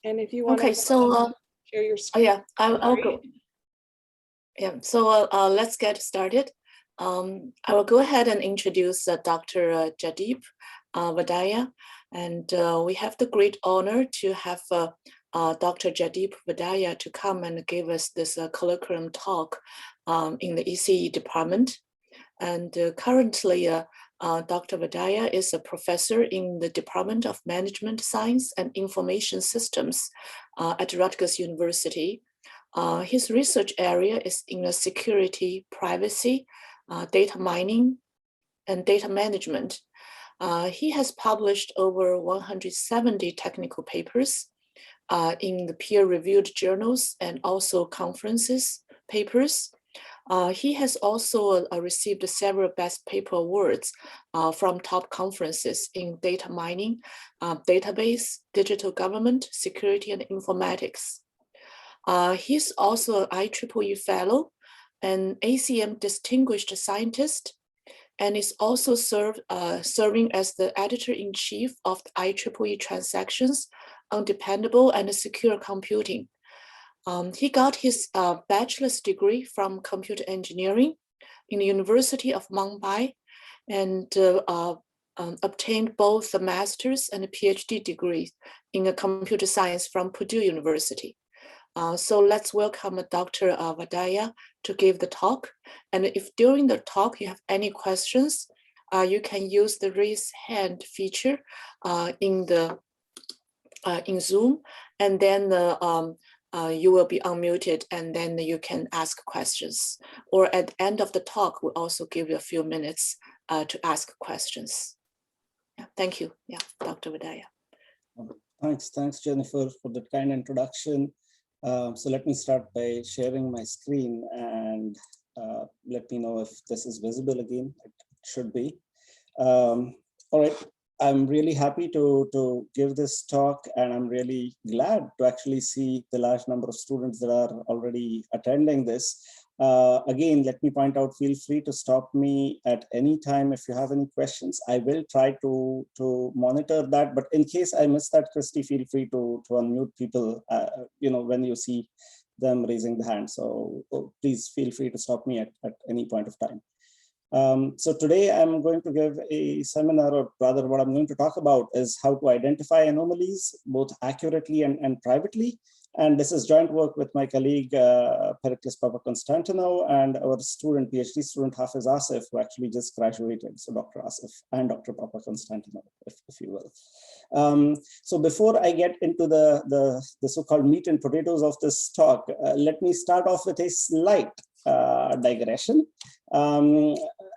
And if you want to share your screen. yeah, I'll go. Yeah, so let's get started. I will go ahead and introduce Dr. Jaideep Vadaya, and we have the great honor to have Dr. Jaideep Vadaya to come and give us this colloquium talk in the ECE department. And currently, Dr. Vadaya is a professor in the Department of Management Science and Information Systems at Rutgers University. His research area is in the security, privacy, data mining, and data management. He has published over 170 technical papers in the peer-reviewed journals and also conferences papers. He has also received several best paper awards from top conferences in data mining, database, digital government, security, and informatics. He's also an IEEE fellow, an ACM distinguished scientist, and is also serving as the editor-in-chief of the IEEE Transactions on Dependable and Secure Computing. He got his bachelor's degree from computer engineering in the University of Mumbai and obtained both the master's and a PhD degree in computer science from Purdue University. So let's welcome Dr. Vadaya to give the talk. And if during the talk you have any questions, you can use the raise hand feature in Zoom, and then you will be unmuted, and then you can ask questions. Or at the end of the talk, we'll also give you a few minutes to ask questions. Yeah, thank you. Yeah, Dr. Vadaya. Thanks, Jennifer, for that kind introduction. So let me start by sharing my screen and let me know if this is visible again. It should be. All right. I'm really happy to give this talk, and I'm really glad to actually see the large number of students that are already attending this. Again, let me point out, feel free to stop me at any time if you have any questions. I will try to monitor that, but in case I miss that, Christy, feel free to unmute people, when you see them raising the hand. So please feel free to stop me at any point of time. So today I'm going to give a seminar, or rather what I'm going to talk about is how to identify anomalies, both accurately and privately. And this is joint work with my colleague, Pericles Papakonstantinou, and our student, PhD student, Hafiz Asif, who actually just graduated. So Dr. Asif and Dr. Papakonstantinou, if you will. So before I get into the so-called meat and potatoes of this talk, let me start off with a slight digression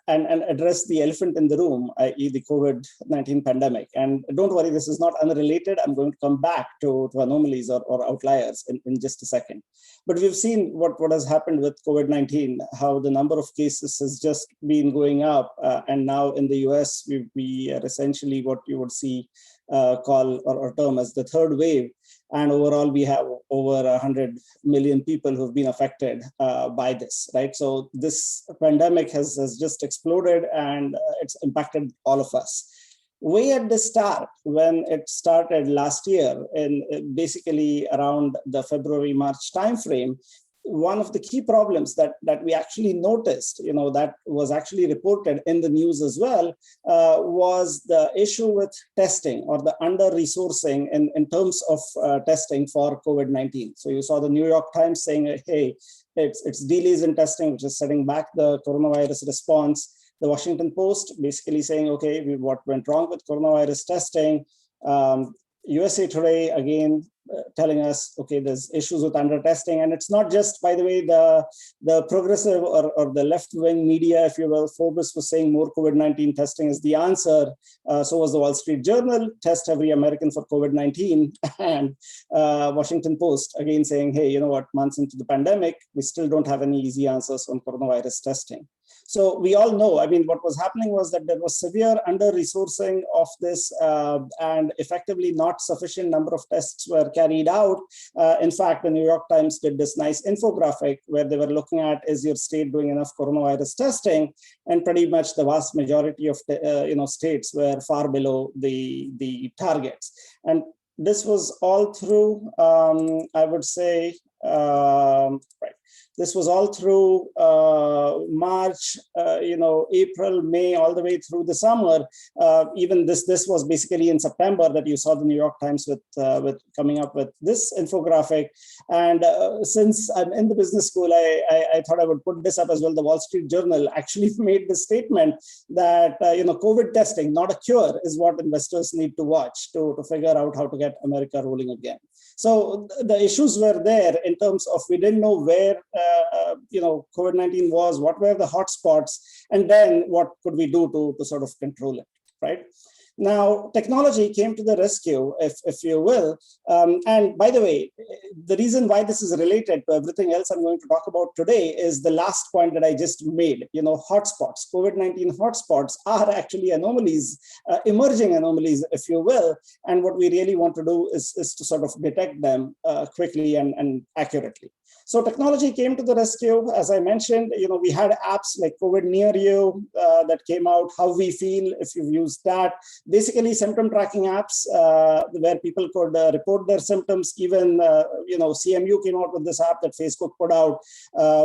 and address the elephant in the room, i.e. the COVID-19 pandemic. And don't worry, this is not unrelated. I'm going to come back to anomalies or outliers in just a second. But we've seen what has happened with COVID-19, how the number of cases has just been going up. And now in the US, we are essentially what you would see call or term as the third wave. And overall, we have over 100 million people who've been affected by this, right? So this pandemic has just exploded, and it's impacted all of us. Way at the start, when it started last year, and basically around the February-March timeframe, one of the key problems that we actually noticed, that was actually reported in the news as well, was the issue with testing, or the under-resourcing in terms of testing for COVID-19. So you saw the New York Times saying, hey, it's delays in testing, which is setting back the coronavirus response. The Washington Post basically saying, okay, what went wrong with coronavirus testing. USA Today, again, telling us, okay, there's issues with under-testing. And it's not just, by the way, the progressive or the left-wing media, if you will. Forbes was saying more COVID-19 testing is the answer. So was the Wall Street Journal, test every American for COVID-19. And Washington Post, again, saying, hey, you know what, months into the pandemic, we still don't have any easy answers on coronavirus testing. So we all know, I mean, what was happening was that there was severe under-resourcing of this, and effectively not sufficient number of tests were carried out. In fact, the New York Times did this nice infographic where they were looking at, is your state doing enough coronavirus testing? And pretty much the vast majority of the states were far below the targets. And this was all through, I would say, right. This was all through March, April, May, all the way through the summer. Even this was basically in September that you saw the New York Times with coming up with this infographic. And since I'm in the business school, I thought I would put this up as well. The Wall Street Journal actually made the statement that COVID testing, not a cure, is what investors need to watch to figure out how to get America rolling again. So the issues were there in terms of we didn't know where COVID-19 was, what were the hotspots, and then what could we do to sort of control it, right? Now, technology came to the rescue, if you will. And by the way, the reason why this is related to everything else I'm going to talk about today is the last point that I just made. Hotspots, COVID-19 hotspots are actually anomalies, emerging anomalies, if you will. And what we really want to do is to sort of detect them quickly and accurately. So technology came to the rescue. As I mentioned, we had apps like COVIDNearby that came out, How We Feel, if you've used that. Basically symptom tracking apps where people could report their symptoms. Even, CMU came out with this app that Facebook put out,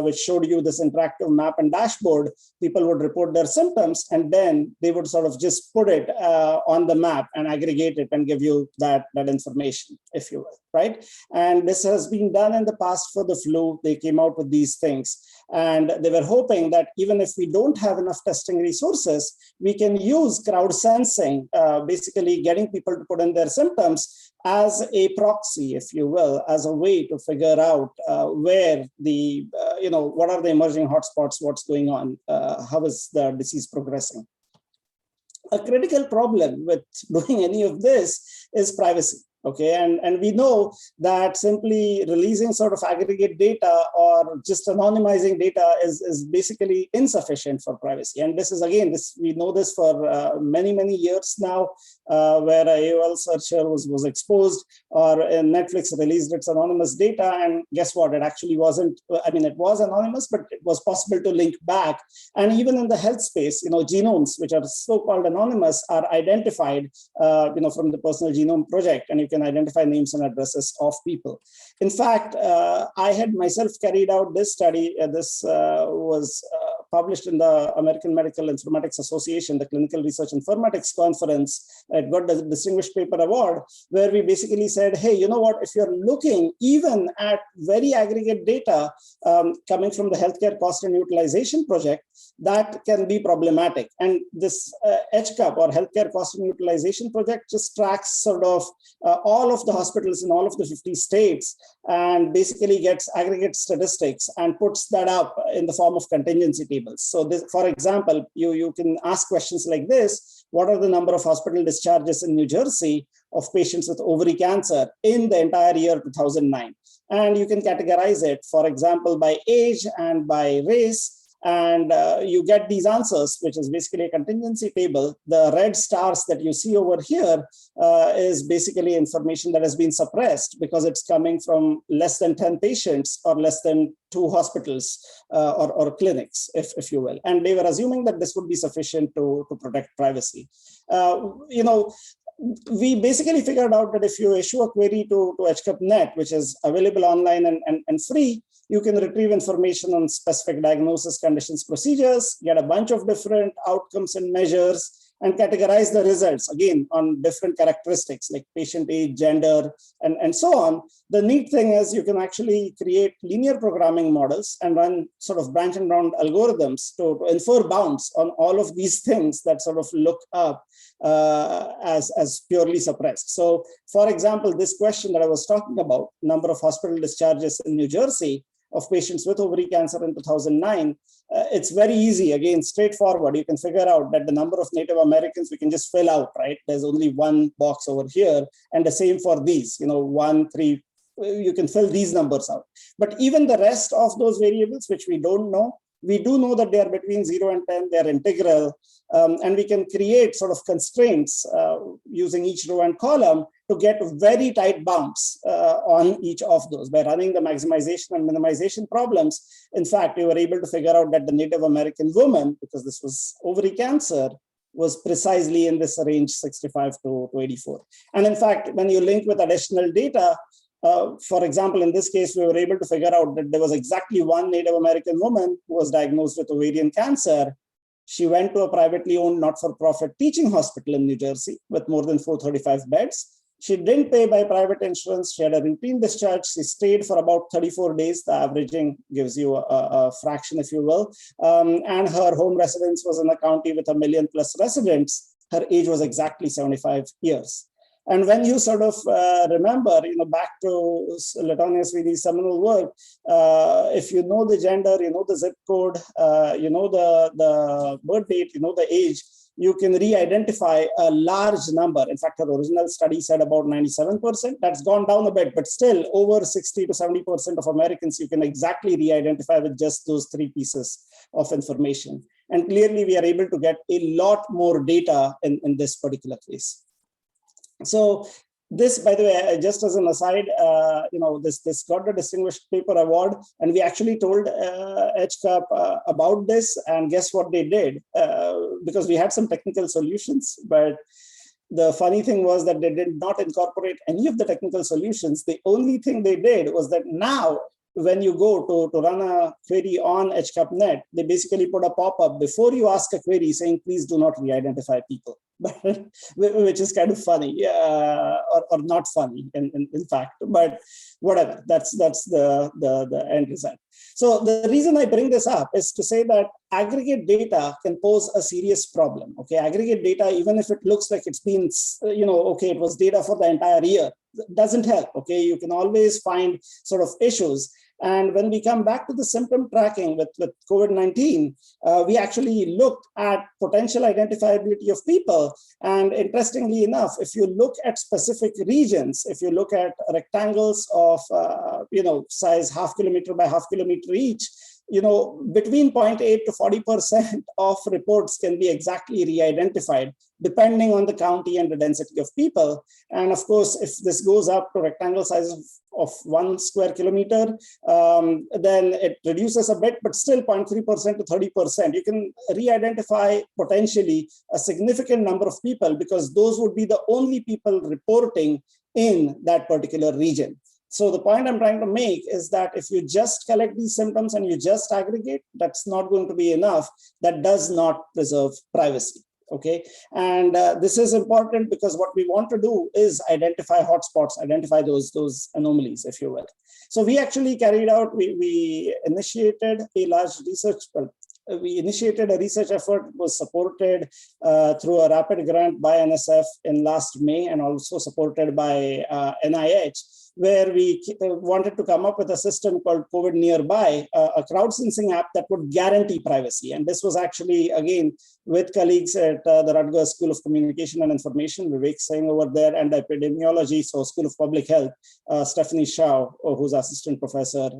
which showed you this interactive map and dashboard. People would report their symptoms, and then they would sort of just put it on the map and aggregate it and give you that information, if you will, right? And this has been done in the past for the flu. They came out with these things, and they were hoping that even if we don't have enough testing resources, we can use crowd sensing, basically getting people to put in their symptoms as a proxy, if you will, as a way to figure out where the, what are the emerging hotspots, what's going on, how is the disease progressing. A critical problem with doing any of this is privacy. Okay, and we know that simply releasing sort of aggregate data or just anonymizing data is basically insufficient for privacy. And this is, again, we know this for many, many years now, where a AOL searcher was exposed, or Netflix released its anonymous data, and guess what? It actually wasn't, it was anonymous, but it was possible to link back. And even in the health space, genomes, which are so-called anonymous, are identified, from the Personal Genome Project, and you can identify names and addresses of people. In fact, I had myself carried out this study. This was published in the American Medical Informatics Association, the Clinical Research Informatics Conference. It got the Distinguished Paper Award, where we basically said, hey, you know what, if you're looking even at very aggregate data coming from the Healthcare Cost and Utilization Project, that can be problematic. And this HCUP, or Healthcare Cost and Utilization Project, just tracks sort of all of the hospitals in all of the 50 states and basically gets aggregate statistics and puts that up in the form of contingency tables. So this, for example, you can ask questions like this: what are the number of hospital discharges in New Jersey of patients with ovary cancer in the entire year 2009? And you can categorize it, for example, by age and by race. And you get these answers, which is basically a contingency table. The red stars that you see over here is basically information that has been suppressed because it's coming from less than 10 patients or less than 2 hospitals or clinics, if you will. And they were assuming that this would be sufficient to protect privacy. We basically figured out that if you issue a query to HCUP.net, which is available online and free, you can retrieve information on specific diagnosis, conditions, procedures, get a bunch of different outcomes and measures, and categorize the results, again, on different characteristics like patient age, gender, and so on. The neat thing is you can actually create linear programming models and run sort of branch and bound algorithms to infer bounds on all of these things that sort of look up as purely suppressed. So, for example, this question that I was talking about, number of hospital discharges in New Jersey of patients with ovary cancer in 2009, it's very easy, again, straightforward. You can figure out that the number of Native Americans we can just fill out, right? There's only one box over here, and the same for these, 1, 3, you can fill these numbers out. But even the rest of those variables, which we don't know, we do know that they are between 0 and 10, they're integral, and we can create sort of constraints using each row and column to get very tight bounds on each of those. By running the maximization and minimization problems, in fact, we were able to figure out that the Native American woman, because this was ovary cancer, was precisely in this range 65 to 84. And in fact, when you link with additional data, for example, in this case, we were able to figure out that there was exactly one Native American woman who was diagnosed with ovarian cancer. She went to a privately owned not-for-profit teaching hospital in New Jersey with more than 435 beds. She didn't pay by private insurance. She had a routine discharge. She stayed for about 34 days. The averaging gives you a fraction, if you will. And her home residence was in a county with 1 million+ residents. Her age was exactly 75 years. And when you sort of remember, back to Latonia Sweeney's seminal work, if you know the gender, you know the zip code, you know the birth date, you know the age, you can re-identify a large number. In fact, her original study said about 97%. That's gone down a bit, but still over 60 to 70% of Americans you can exactly re-identify with just those 3 pieces of information. And clearly, we are able to get a lot more data in this particular case. So this, by the way, just as an aside, this got the Distinguished Paper Award, and we actually told HCUP about this, and guess what they did? Because we had some technical solutions, but the funny thing was that they did not incorporate any of the technical solutions. The only thing they did was that now, when you go to run a query on HCUP.net, they basically put a pop-up before you ask a query saying, please do not re-identify people, which is kind of funny, or not funny in fact, but whatever, that's the end result. So the reason I bring this up is to say that aggregate data can pose a serious problem. Okay, aggregate data, even if it looks like it's been, okay, it was data for the entire year, doesn't help. Okay, you can always find sort of issues. And when we come back to the symptom tracking with COVID-19, we actually looked at potential identifiability of people. And interestingly enough, if you look at specific regions, if you look at rectangles of, size 0.5 kilometer by 0.5 kilometer each, between 0.8 to 40% of reports can be exactly re-identified, depending on the county and the density of people. And of course, if this goes up to rectangle sizes of 1 square kilometer, then it reduces a bit, but still 0.3% to 30%. You can re-identify potentially a significant number of people because those would be the only people reporting in that particular region. So the point I'm trying to make is that if you just collect these symptoms and you just aggregate, that's not going to be enough. That does not preserve privacy. Okay, and this is important because what we want to do is identify hotspots, identify those anomalies, if you will. So we actually carried out, we initiated a large research. We initiated a research effort, was supported through a rapid grant by NSF in last May and also supported by NIH, where we wanted to come up with a system called COVIDNearby, a crowd sensing app that would guarantee privacy. And this was actually, again, with colleagues at the Rutgers School of Communication and Information, Vivek Singh over there, and epidemiology, so School of Public Health, Stephanie Shao, who's assistant professor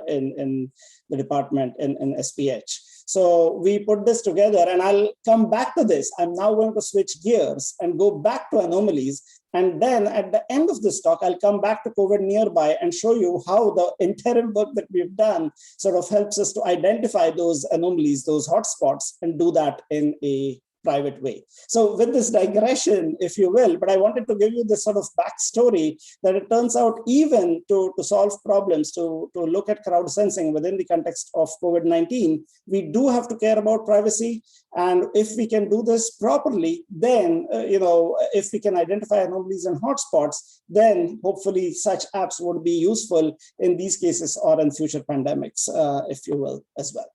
in the department in SPH. So we put this together, and I'll come back to this. I'm now going to switch gears and go back to anomalies. And then at the end of this talk, I'll come back to COVIDNearby and show you how the interim work that we've done sort of helps us to identify those anomalies, those hotspots, and do that in a private way. So with this digression, if you will, but I wanted to give you this sort of backstory that it turns out even to solve problems, to look at crowd sensing within the context of COVID-19, we do have to care about privacy. And if we can do this properly, then, if we can identify anomalies and hotspots, then hopefully such apps would be useful in these cases or in future pandemics, if you will, as well.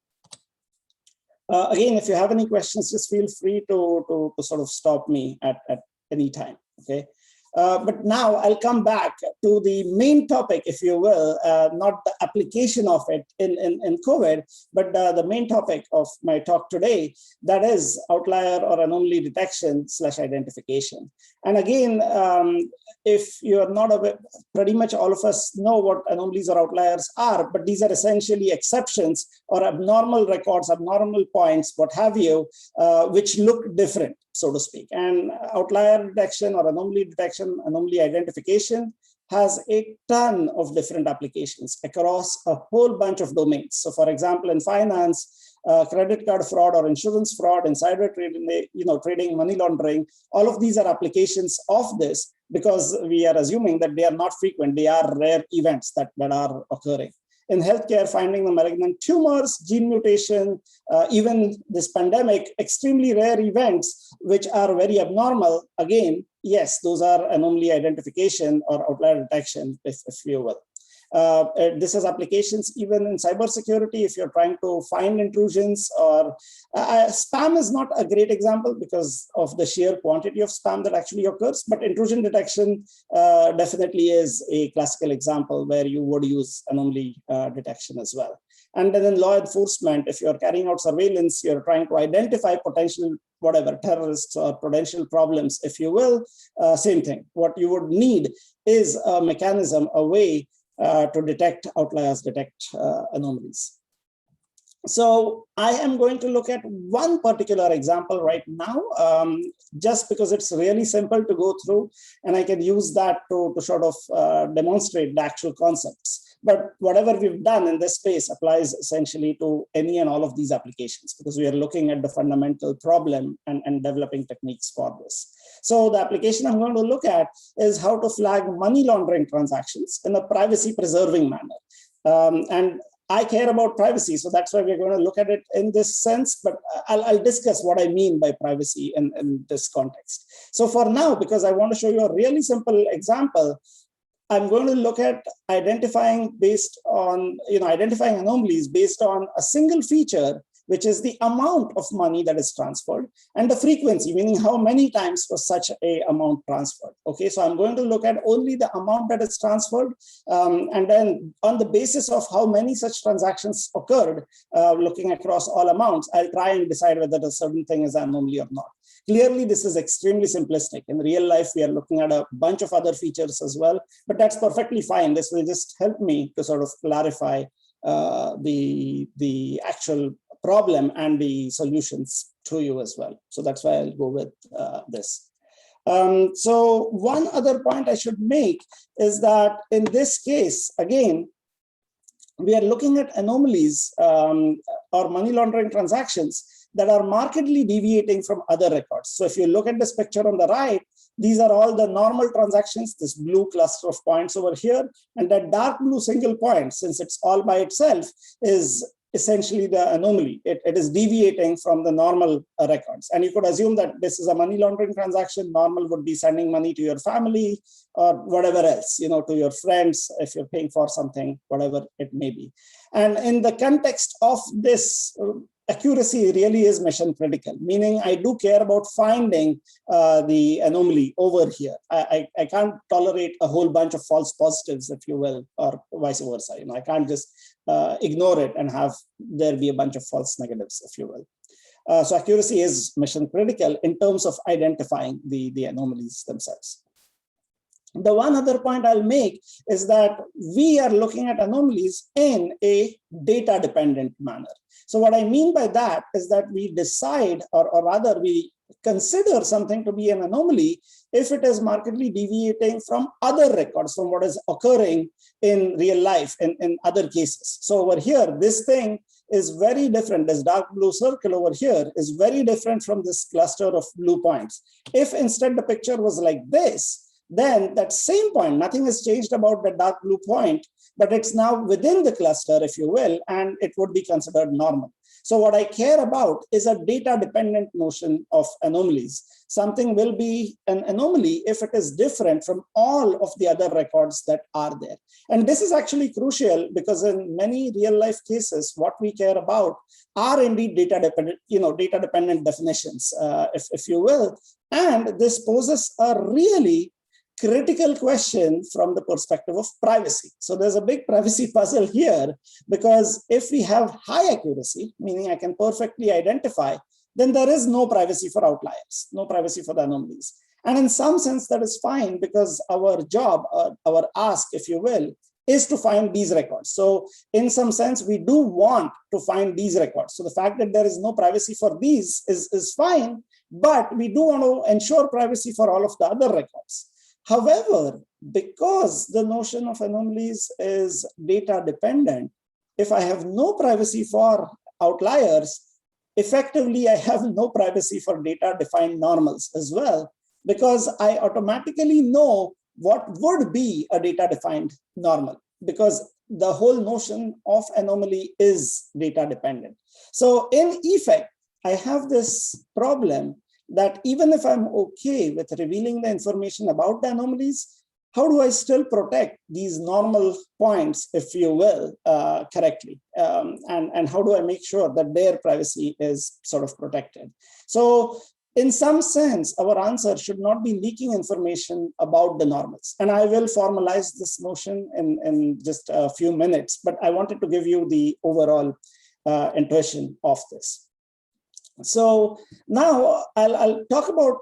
Again, if you have any questions, just feel free to sort of stop me at any time, okay? But now I'll come back to the main topic, if you will, not the application of it in COVID, but the main topic of my talk today, that is outlier or anomaly detection / identification. And again, if you're not aware, pretty much all of us know what anomalies or outliers are, but these are essentially exceptions or abnormal records, abnormal points, what have you, which look different, so to speak. And outlier detection or anomaly detection, anomaly identification has a ton of different applications across a whole bunch of domains. So for example, in finance, credit card fraud or insurance fraud, insider trading, trading, money laundering, all of these are applications of this because we are assuming that they are not frequent. They are rare events that are occurring. In healthcare, finding the malignant tumors, gene mutation, even this pandemic, extremely rare events, which are very abnormal. Again, yes, those are anomaly identification or outlier detection, if you will. This has applications even in cybersecurity if you're trying to find intrusions, or spam is not a great example because of the sheer quantity of spam that actually occurs, but intrusion detection definitely is a classical example where you would use anomaly detection as well. And then in law enforcement, if you're carrying out surveillance, you're trying to identify potential terrorists or potential problems, if you will, same thing. What you would need is a mechanism, a way to detect outliers, detect anomalies. So I am going to look at one particular example right now, just because it's really simple to go through, and I can use that to sort of demonstrate the actual concepts. But whatever we've done in this space applies essentially to any and all of these applications, because we are looking at the fundamental problem and developing techniques for this. So the application I'm going to look at is how to flag money laundering transactions in a privacy preserving manner. And I care about privacy, so that's why we're going to look at it in this sense, but I'll discuss what I mean by privacy in this context. So for now, because I want to show you a really simple example, I'm going to look at identifying identifying anomalies based on a single feature, which is the amount of money that is transferred, and the frequency, meaning how many times was such a amount transferred. Okay, so I'm going to look at only the amount that is transferred, and then on the basis of how many such transactions occurred, looking across all amounts, I'll try and decide whether a certain thing is an anomaly or not. Clearly, this is extremely simplistic. In real life, we are looking at a bunch of other features as well, but that's perfectly fine. This will just help me to sort of clarify the actual problem and the solutions to you as well. So that's why I'll go with this. So one other point I should make is that in this case, again, we are looking at anomalies or money laundering transactions that are markedly deviating from other records. So if you look at this picture on the right, these are all the normal transactions, this blue cluster of points over here, and that dark blue single point, since it's all by itself, is essentially the anomaly. It is deviating from the normal records. And you could assume that this is a money laundering transaction. Normal would be sending money to your family or whatever else, to your friends, if you're paying for something, whatever it may be. And in the context of this, accuracy really is mission critical, meaning I do care about finding the anomaly over here. I can't tolerate a whole bunch of false positives, if you will, or vice versa. I can't just ignore it and have there be a bunch of false negatives, if you will. So accuracy is mission critical in terms of identifying the anomalies themselves. The one other point I'll make is that we are looking at anomalies in a data-dependent manner. So what I mean by that is that we decide, or rather we consider something to be an anomaly if it is markedly deviating from other records, from what is occurring in real life in other cases. So over here, this thing is very different. This dark blue circle over here is very different from this cluster of blue points. If instead the picture was like this, then that same point, nothing has changed about the dark blue point, but it's now within the cluster, if you will, and it would be considered normal. So what I care about is a data-dependent notion of anomalies. Something will be an anomaly if it is different from all of the other records that are there. And this is actually crucial because in many real-life cases, what we care about are indeed data-dependent definitions, if you will. And this poses a really critical question from the perspective of privacy. So there's a big privacy puzzle here, because if we have high accuracy, meaning I can perfectly identify, then there is no privacy for outliers, no privacy for the anomalies. And in some sense, that is fine, because our job, our ask, if you will, is to find these records. So in some sense, we do want to find these records. So the fact that there is no privacy for these is fine, but we do want to ensure privacy for all of the other records. However, because the notion of anomalies is data dependent, if I have no privacy for outliers, effectively I have no privacy for data defined normals as well, because I automatically know what would be a data defined normal, because the whole notion of anomaly is data dependent. So in effect, I have this problem that even if I'm okay with revealing the information about the anomalies, how do I still protect these normal points, if you will, correctly? And how do I make sure that their privacy is sort of protected? So in some sense, our answer should not be leaking information about the normals. And I will formalize this notion in just a few minutes, but I wanted to give you the overall intuition of this. So now I'll talk about,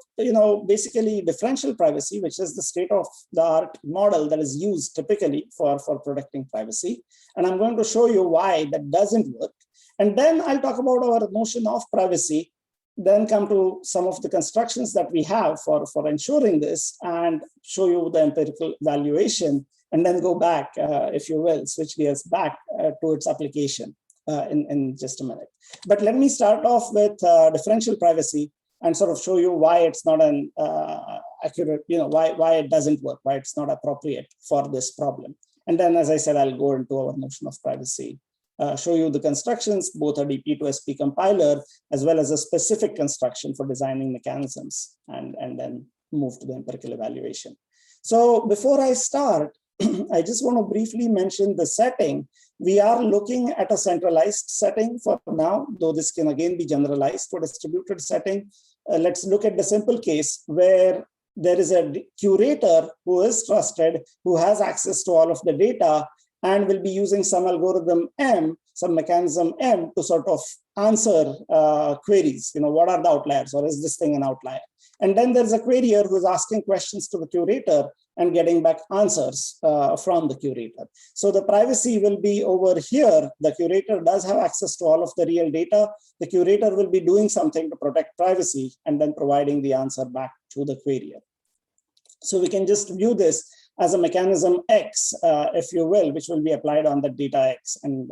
basically differential privacy, which is the state-of-the-art model that is used typically for protecting privacy. And I'm going to show you why that doesn't work. And then I'll talk about our notion of privacy, then come to some of the constructions that we have for ensuring this and show you the empirical evaluation, and then go back, if you will, switch gears back to its application. In just a minute. But let me start off with differential privacy and sort of show you why it's not an accurate, why it doesn't work, why it's not appropriate for this problem. And then, as I said, I'll go into our notion of privacy, show you the constructions, both a DP to SP compiler, as well as a specific construction for designing mechanisms, and then move to the empirical evaluation. So before I start, I just want to briefly mention the setting. We are looking at a centralized setting for now, though this can again be generalized for distributed setting. Let's look at the simple case where there is a curator who is trusted, who has access to all of the data, and will be using some algorithm M, some mechanism M, to sort of answer queries. What are the outliers, or is this thing an outlier? And then there's a querier who is asking questions to the curator and getting back answers from the curator. So the privacy will be over here. The curator does have access to all of the real data. The curator will be doing something to protect privacy and then providing the answer back to the querier. So we can just view this as a mechanism X, if you will, which will be applied on the data X, and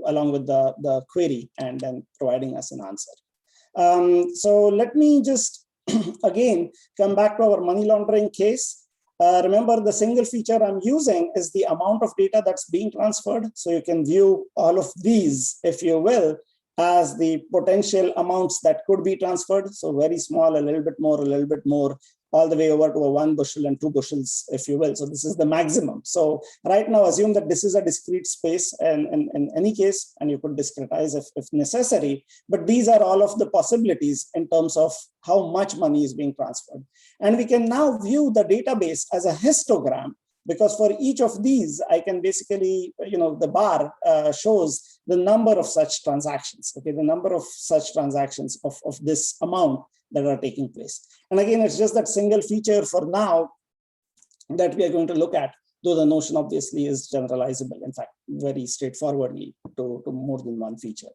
along with the query, and then providing us an answer. So let me just again come back to our money laundering case. Remember, the single feature I'm using is the amount of data that's being transferred. So you can view all of these, if you will, as the potential amounts that could be transferred. So very small, a little bit more, all the way over to a 1 bushel and 2 bushels, if you will. So this is the maximum. So right now, assume that this is a discrete space in any case, and you could discretize if necessary. But these are all of the possibilities in terms of how much money is being transferred. And we can now view the database as a histogram, because for each of these, I can basically, the bar shows the number of such transactions, okay, the number of such transactions of this amount that are taking place. And again, it's just that single feature for now that we are going to look at, though the notion obviously is generalizable, in fact, very straightforwardly to more than one feature.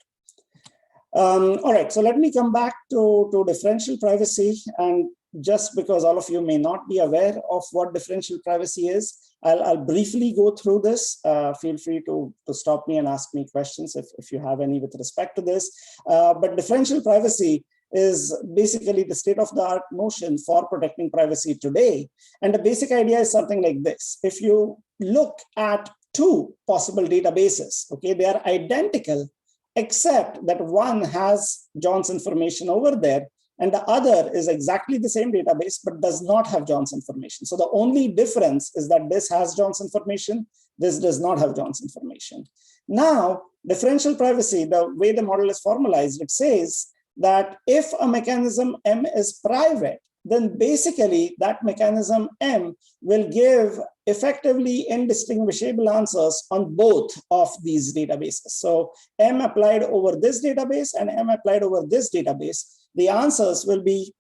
All right, so let me come back to differential privacy. And just because all of you may not be aware of what differential privacy is, I'll briefly go through this. Feel free to stop me and ask me questions if you have any with respect to this. But differential privacy is basically the state-of-the-art notion for protecting privacy today. And the basic idea is something like this. If you look at two possible databases, okay, they are identical, except that one has John's information over there, and the other is exactly the same database, but does not have John's information. So the only difference is that this has John's information, this does not have John's information. Now, differential privacy, the way the model is formalized, it says that if a mechanism M is private, then basically that mechanism M will give effectively indistinguishable answers on both of these databases. So M applied over this database and M applied over this database, the answers will be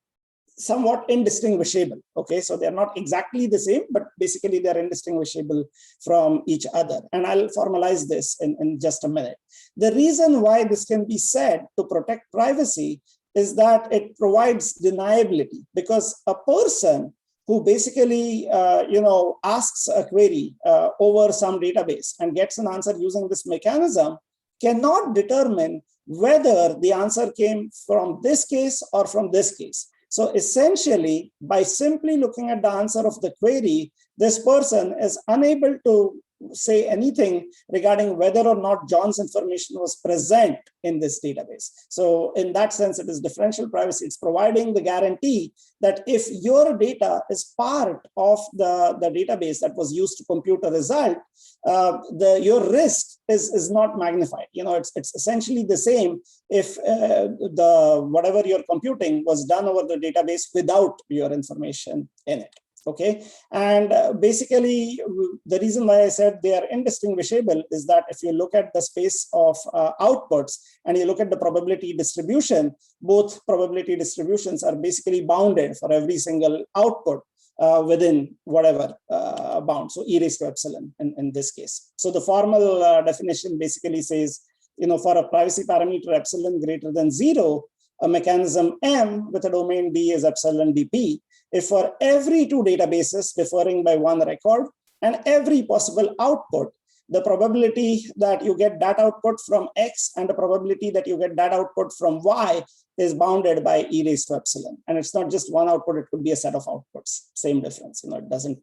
somewhat indistinguishable. Okay, so they're not exactly the same, but basically they're indistinguishable from each other. And I'll formalize this in just a minute. The reason why this can be said to protect privacy is that it provides deniability, because a person who basically, asks a query over some database and gets an answer using this mechanism cannot determine whether the answer came from this case or from this case. So essentially, by simply looking at the answer of the query, this person is unable to say anything regarding whether or not John's information was present in this database. So in that sense, it is differential privacy. It's providing the guarantee that if your data is part of the database that was used to compute a result, your risk is not magnified. It's essentially the same if whatever you're computing was done over the database without your information in it. Okay, and basically the reason why I said they are indistinguishable is that if you look at the space of outputs and you look at the probability distribution, both probability distributions are basically bounded for every single output within whatever bound. So e raised to epsilon in this case. So the formal definition basically says, for a privacy parameter epsilon greater than 0, a mechanism M with a domain D is epsilon dp. If for every two databases differing by one record and every possible output, the probability that you get that output from X and the probability that you get that output from Y is bounded by e raised to epsilon. And it's not just one output, it could be a set of outputs, same difference, it doesn't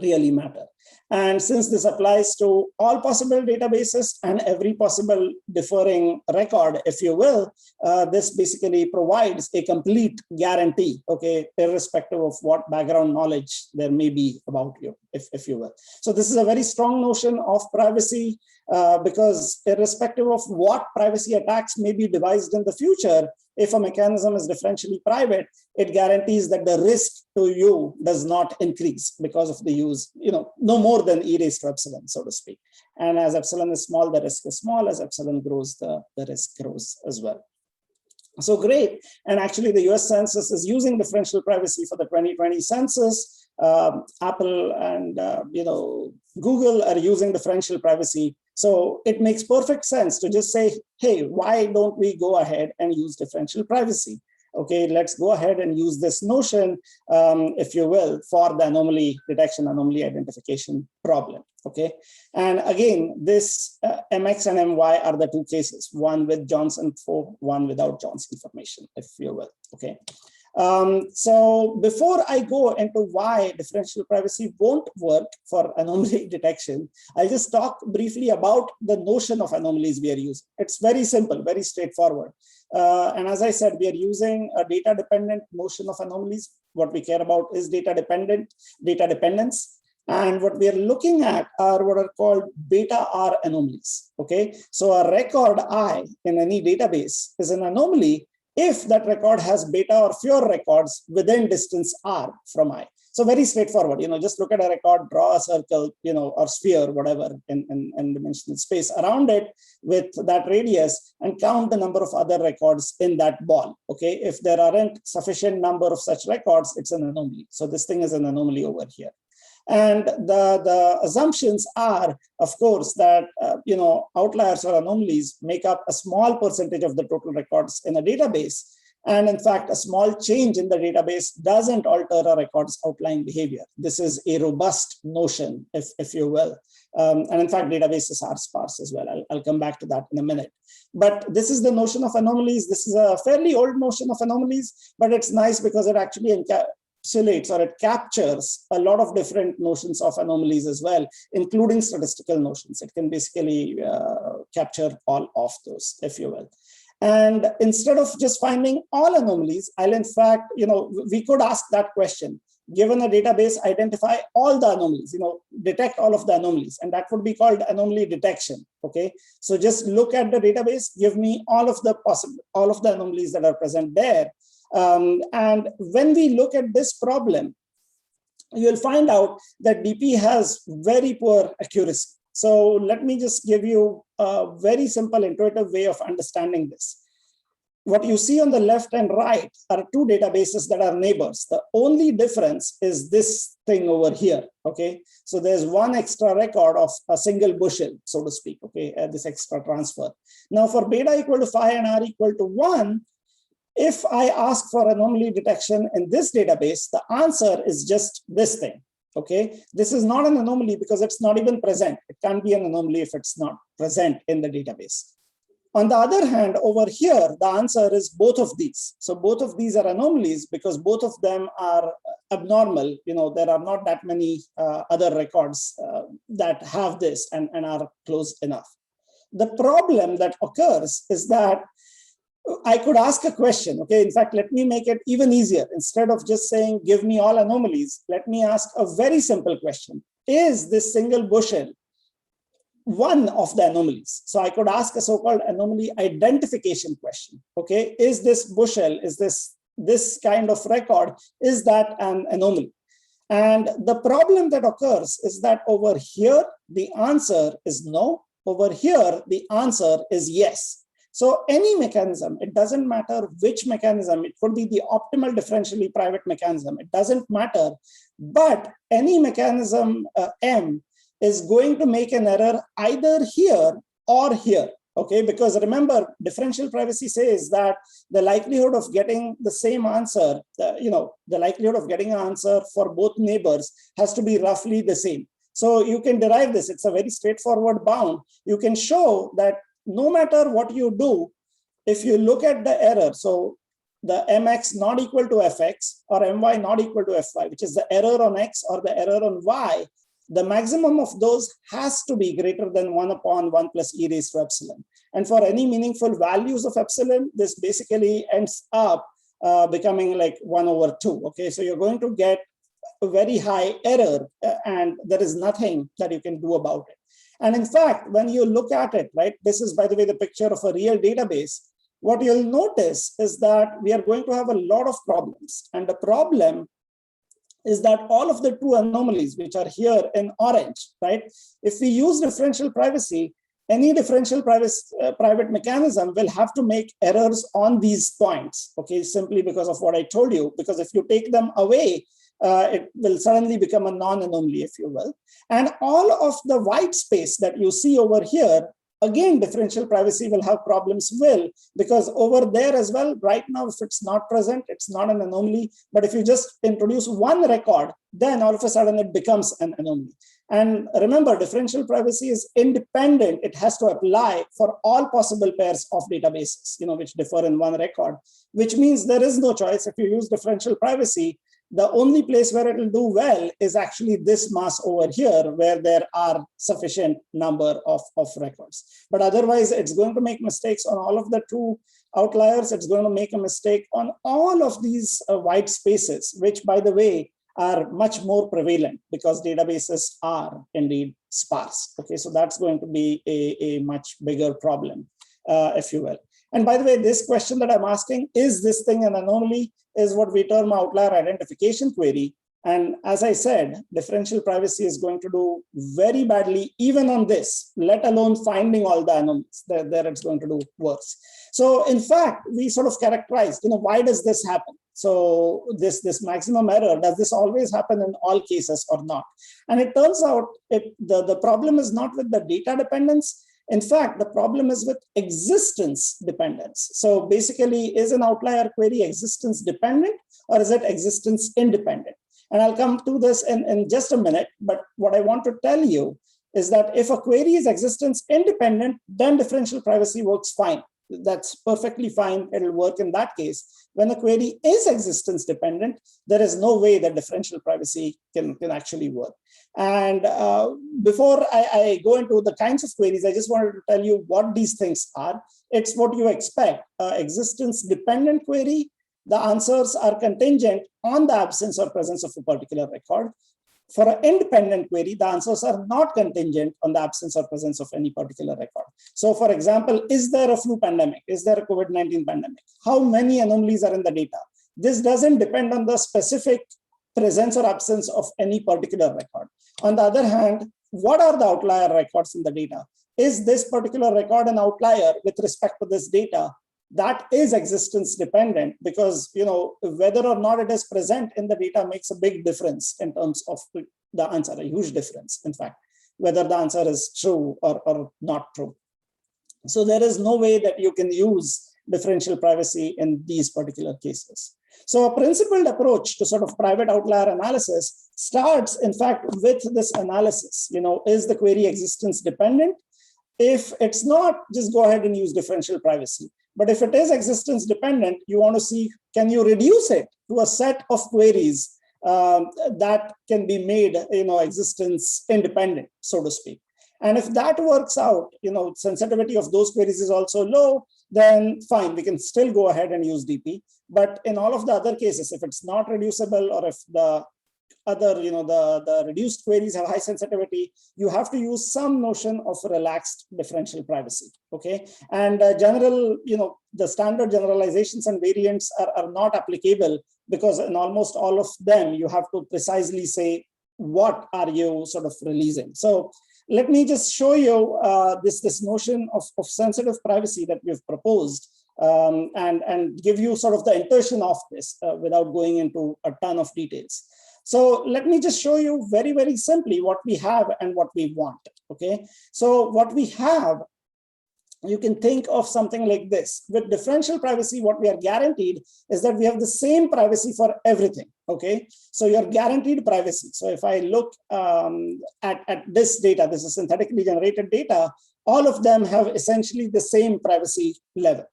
really matter. And since this applies to all possible databases and every possible differing record, if you will, this basically provides a complete guarantee, okay, irrespective of what background knowledge there may be about you, if you will. So this is a very strong notion of privacy because irrespective of what privacy attacks may be devised in the future, if a mechanism is differentially private, it guarantees that the risk to you does not increase because of the use, no more than e raised to epsilon, so to speak. And as epsilon is small, the risk is small. As epsilon grows, the risk grows as well. So great. And actually the US Census is using differential privacy for the 2020 census. Apple and Google are using differential privacy. So it makes perfect sense to just say, hey, why don't we go ahead and use differential privacy? Okay, let's go ahead and use this notion, if you will, for the anomaly detection, anomaly identification problem. Okay, and again, this MX and MY are the two cases, one with John's info, one without John's information, if you will. Okay. So before I go into why differential privacy won't work for anomaly detection, I'll just talk briefly about the notion of anomalies we are using. It's very simple, very straightforward. And as I said, we are using a data-dependent notion of anomalies. What we care about is data dependence. And what we are looking at are what are called beta R anomalies. Okay, so a record I in any database is an anomaly if that record has beta or fewer records within distance R from I. So very straightforward, just look at a record, draw a circle, or sphere, whatever, in dimensional space around it with that radius and count the number of other records in that ball. Okay, if there aren't sufficient number of such records, it's an anomaly. So this thing is an anomaly over here. And the assumptions are, of course, that outliers or anomalies make up a small percentage of the total records in a database. And in fact, a small change in the database doesn't alter a record's outlying behavior. This is a robust notion, if you will. And in fact, databases are sparse as well. I'll come back to that in a minute. But this is the notion of anomalies. This is a fairly old notion of anomalies, but it's nice because it actually encapsulates or it captures a lot of different notions of anomalies as well, including statistical notions. It can basically capture all of those, if you will. And instead of just finding all anomalies, I'll in fact, we could ask that question. Given a database, identify all the anomalies, detect all of the anomalies, and that would be called anomaly detection. Okay, so just look at the database, give me all of the anomalies that are present there. And when we look at this problem, you'll find out that DP has very poor accuracy. So let me just give you a very simple intuitive way of understanding this. What you see on the left and right are two databases that are neighbors. The only difference is this thing over here, okay? So there's one extra record of a single bushel, so to speak, okay, this extra transfer. Now for beta equal to 5 and R equal to 1, if I ask for anomaly detection in this database, the answer is just this thing. Okay, this is not an anomaly because it's not even present. It can't be an anomaly if it's not present in the database. On the other hand, over here, the answer is both of these. So both of these are anomalies because both of them are abnormal. There are not that many other records that have this and are close enough. The problem that occurs is that I could ask a question. Okay, in fact, let me make it even easier. Instead of just saying, give me all anomalies, let me ask a very simple question. Is this single bushel one of the anomalies? So I could ask a so-called anomaly identification question. Okay, is this bushel, is this kind of record, is that an anomaly? And the problem that occurs is that over here, the answer is no. Over here, the answer is yes. So any mechanism, it doesn't matter which mechanism, it could be the optimal differentially private mechanism, it doesn't matter, but any mechanism M is going to make an error either here or here. Okay, because remember, differential privacy says that the likelihood of getting the same answer, the likelihood of getting an answer for both neighbors has to be roughly the same. So you can derive this, it's a very straightforward bound. You can show that no matter what you do, if you look at the error, so the mx not equal to fx or my not equal to fy, which is the error on x or the error on y, the maximum of those has to be greater than 1 upon 1 plus e raised to epsilon. And for any meaningful values of epsilon, this basically ends up becoming like 1 over 2. Okay, so you're going to get a very high error and there is nothing that you can do about it. And in fact, when you look at it, right, this is, by the way, the picture of a real database. What you'll notice is that we are going to have a lot of problems. And the problem is that all of the two anomalies, which are here in orange, right, if we use differential privacy, any differential private mechanism will have to make errors on these points, okay, simply because of what I told you, because if you take them away, it will suddenly become a non-anomaly, if you will. And all of the white space that you see over here, again, differential privacy will have problems because over there as well, right now, if it's not present, it's not an anomaly. But if you just introduce one record, then all of a sudden it becomes an anomaly. And remember, differential privacy is independent. It has to apply for all possible pairs of databases, which differ in one record, which means there is no choice. If you use differential privacy, the only place where it will do well is actually this mass over here, where there are sufficient number of records. But otherwise, it's going to make mistakes on all of the two outliers. It's going to make a mistake on all of these white spaces, which, by the way, are much more prevalent because databases are indeed sparse. Okay, so that's going to be a much bigger problem, if you will. And by the way, this question that I'm asking, is this thing an anomaly, is what we term outlier identification query. And as I said, differential privacy is going to do very badly even on this, let alone finding all the anomalies. There it's going to do worse. So in fact, we sort of characterized, why does this happen? So this maximum error, does this always happen in all cases or not? And it turns out the problem is not with the data dependence. In fact, the problem is with existence dependence. So basically, is an outlier query existence dependent or is it existence independent? And I'll come to this in just a minute. But what I want to tell you is that if a query is existence independent, then differential privacy works fine. That's perfectly fine. It'll work in that case. When a query is existence dependent, there is no way that differential privacy can actually work. And before I go into the kinds of queries, I just wanted to tell you what these things are. It's what you expect. Existence dependent query, the answers are contingent on the absence or presence of a particular record. For an independent query, the answers are not contingent on the absence or presence of any particular record. So for example, is there a flu pandemic? Is there a COVID-19 pandemic? How many anomalies are in the data? This doesn't depend on the specific presence or absence of any particular record. On the other hand, what are the outlier records in the data? Is this particular record an outlier with respect to this data? That is existence dependent because whether or not it is present in the data makes a big difference in terms of the answer, a huge difference, in fact, whether the answer is true or not true. So there is no way that you can use differential privacy in these particular cases. So a principled approach to sort of private outlier analysis starts, in fact, with this analysis. Is the query existence dependent? If it's not, just go ahead and use differential privacy. But if it is existence dependent, you want to see, can you reduce it to a set of queries that can be made, existence independent, so to speak. And if that works out, sensitivity of those queries is also low, then fine, we can still go ahead and use DP. But in all of the other cases, if it's not reducible, or if the other, the reduced queries have high sensitivity, you have to use some notion of relaxed differential privacy, okay? And the standard generalizations and variants are not applicable, because in almost all of them, you have to precisely say, what are you sort of releasing? So let me just show you this notion of sensitive privacy that we've proposed, and give you sort of the intuition of this without going into a ton of details. So let me just show you very, very simply what we have and what we want, okay? So what we have, you can think of something like this. With differential privacy, what we are guaranteed is that we have the same privacy for everything, okay? So you're guaranteed privacy. So if I look at this data, this is synthetically generated data, all of them have essentially the same privacy level.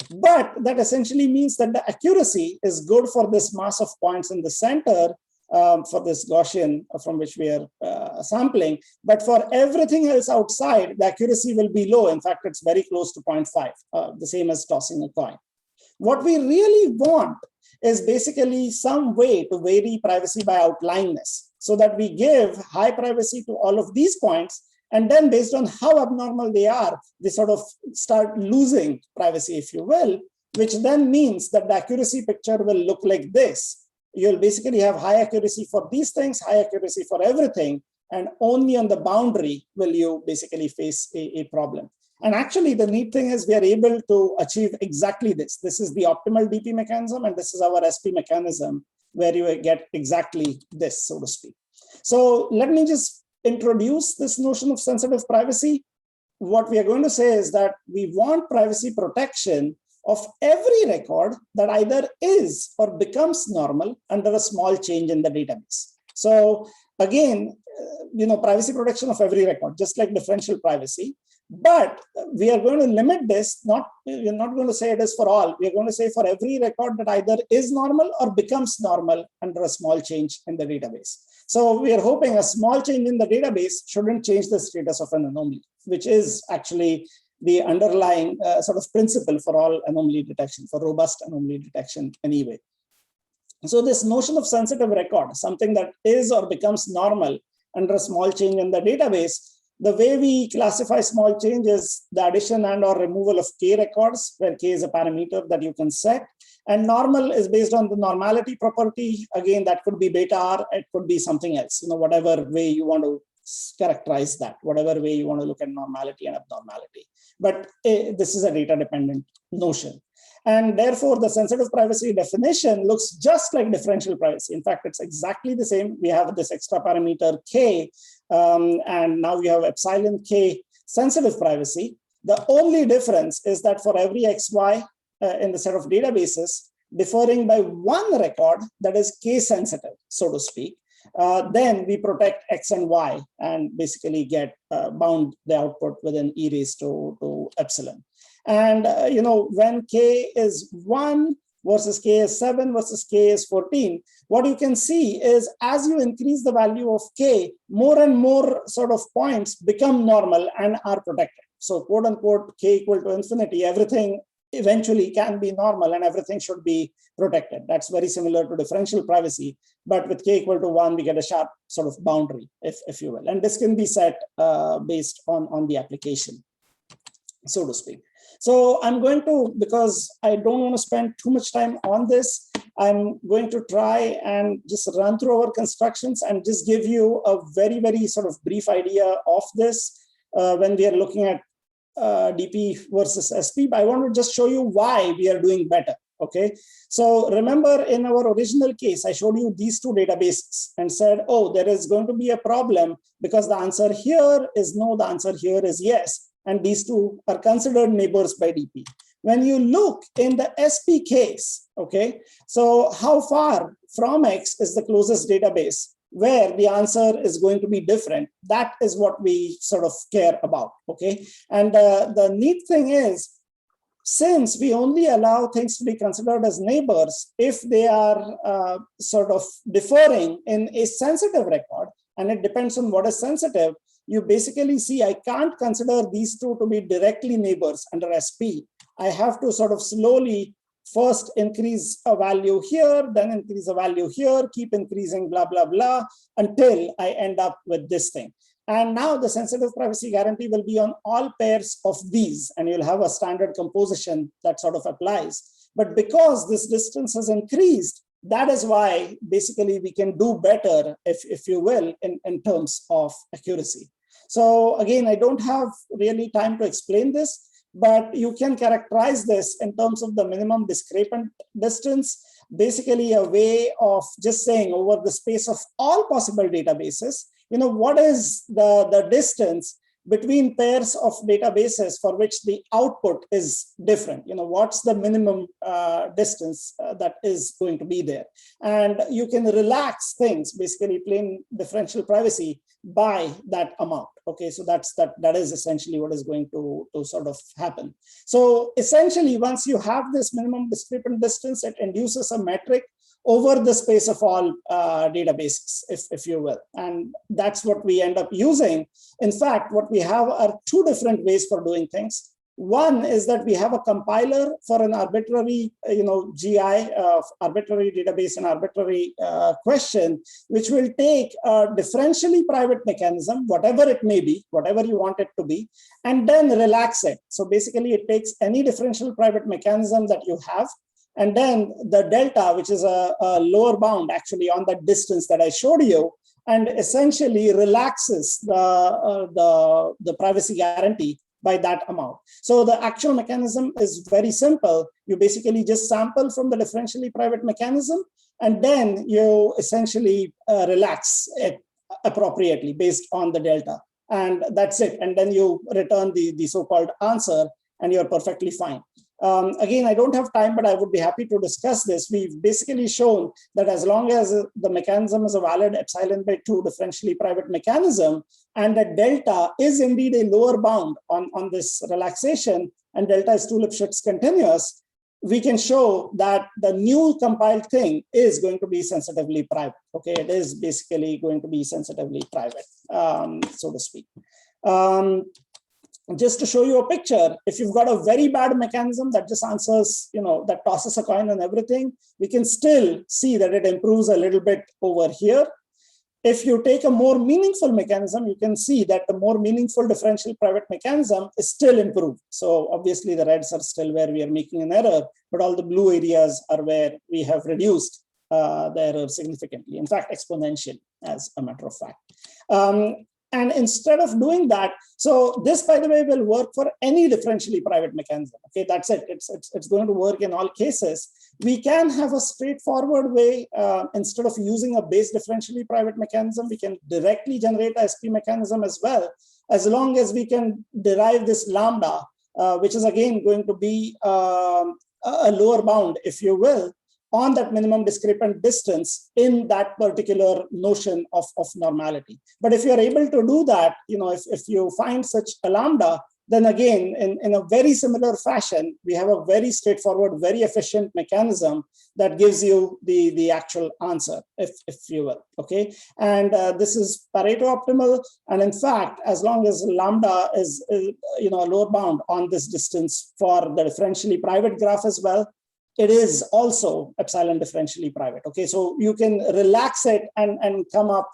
But that essentially means that the accuracy is good for this mass of points in the center, for this Gaussian from which we are sampling. But for everything else outside, the accuracy will be low. In fact, it's very close to 0.5, the same as tossing a coin. What we really want is basically some way to vary privacy by outlierness, so that we give high privacy to all of these points. And then based on how abnormal they are, they sort of start losing privacy, if you will, which then means that the accuracy picture will look like this. You'll basically have high accuracy for these things, high accuracy for everything, and only on the boundary will you basically face a problem. And actually, the neat thing is we are able to achieve exactly this. This is the optimal DP mechanism, and this is our SP mechanism, where you get exactly this, so to speak. So let me just introduce this notion of sensitive privacy. What we are going to say is that we want privacy protection of every record that either is or becomes normal under a small change in the database. So again, privacy protection of every record, just like differential privacy. But we are going to limit this, we're not going to say it is for all. We're going to say for every record that either is normal or becomes normal under a small change in the database. So we are hoping a small change in the database shouldn't change the status of an anomaly, which is actually the underlying sort of principle for all anomaly detection, for robust anomaly detection anyway. So this notion of sensitive record, something that is or becomes normal under a small change in the database, the way we classify small changes, the addition and or removal of K records, where K is a parameter that you can set. And normal is based on the normality property. Again, that could be beta R, it could be something else, whatever way you want to characterize that, whatever way you want to look at normality and abnormality. But this is a data dependent notion. And therefore, the sensitive privacy definition looks just like differential privacy. In fact, it's exactly the same. We have this extra parameter K, and now we have epsilon K sensitive privacy. The only difference is that for every XY in the set of databases, differing by one record that is K sensitive, so to speak, then we protect X and Y and basically get bound the output within e raised to epsilon. And when K is 1 versus K is 7 versus K is 14, what you can see is as you increase the value of K, more and more sort of points become normal and are protected. So quote unquote, K equal to infinity, everything eventually can be normal and everything should be protected. That's very similar to differential privacy, but with K equal to 1, we get a sharp sort of boundary, if you will. And this can be set based on the application, so to speak. So I'm going to, because I don't want to spend too much time on this, I'm going to try and just run through our constructions and just give you a very, very sort of brief idea of this when we are looking at DP versus SP. But I want to just show you why we are doing better. Okay, so remember in our original case, I showed you these two databases and said, oh, there is going to be a problem because the answer here is no, the answer here is yes. And these two are considered neighbors by DP. when you look in the SP case, okay, so how far from X is the closest database where the answer is going to be different? That is what we sort of care about, okay? And the neat thing is, since we only allow things to be considered as neighbors if they are sort of differing in a sensitive record, and it depends on what is sensitive, you basically see I can't consider these two to be directly neighbors under SP. I have to sort of slowly first increase a value here, then increase a value here, keep increasing, blah, blah, blah, until I end up with this thing. And now the sensitive privacy guarantee will be on all pairs of these, and you'll have a standard composition that sort of applies. But because this distance has increased, that is why basically we can do better, if you will, in terms of accuracy. So again, I don't have really time to explain this, but you can characterize this in terms of the minimum discrepant distance, basically a way of just saying over the space of all possible databases, what is the distance between pairs of databases for which the output is different? What's the minimum distance that is going to be there? And you can relax things, basically plain differential privacy, by that amount. Okay, so that is essentially what is going to sort of happen. So essentially, once you have this minimum discrepant distance, it induces a metric over the space of all databases, if you will. And that's what we end up using. In fact, what we have are two different ways for doing things. One is that we have a compiler for an arbitrary, GI, arbitrary database and arbitrary question, which will take a differentially private mechanism, whatever it may be, whatever you want it to be, and then relax it. So basically, it takes any differential private mechanism that you have, and then the delta, which is a lower bound actually on that distance that I showed you, and essentially relaxes the privacy guarantee by that amount. So the actual mechanism is very simple. You basically just sample from the differentially private mechanism, and then you essentially relax it appropriately based on the delta. And that's it. And then you return the so-called answer, and you're perfectly fine. Again, I don't have time, but I would be happy to discuss this. We've basically shown that as long as the mechanism is a valid epsilon by 2 differentially private mechanism, and that delta is indeed a lower bound on this relaxation, and delta is 2 Lipschitz continuous, we can show that the new compiled thing is going to be sensitively private. Okay, it is basically going to be sensitively private, so to speak. Just to show you a picture, if you've got a very bad mechanism that just answers, that tosses a coin and everything, we can still see that it improves a little bit over here. If you take a more meaningful mechanism, you can see that the more meaningful differential private mechanism is still improved. So obviously the reds are still where we are making an error, but all the blue areas are where we have reduced the error significantly, in fact, exponentially, as a matter of fact. And instead of doing that, so this, by the way, will work for any differentially private mechanism. Okay, that's it. It's going to work in all cases. We can have a straightforward way. Instead of using a base differentially private mechanism, we can directly generate a SP mechanism as well, as long as we can derive this lambda, which is again going to be a lower bound, if you will, on that minimum discrepant distance in that particular notion of normality. But if you're able to do that, if you find such a lambda, then again, in a very similar fashion, we have a very straightforward, very efficient mechanism that gives you the actual answer, if you will, okay? And this is Pareto optimal. And in fact, as long as lambda is a lower bound on this distance for the differentially private graph as well, it is also epsilon differentially private. Okay, so you can relax it and come up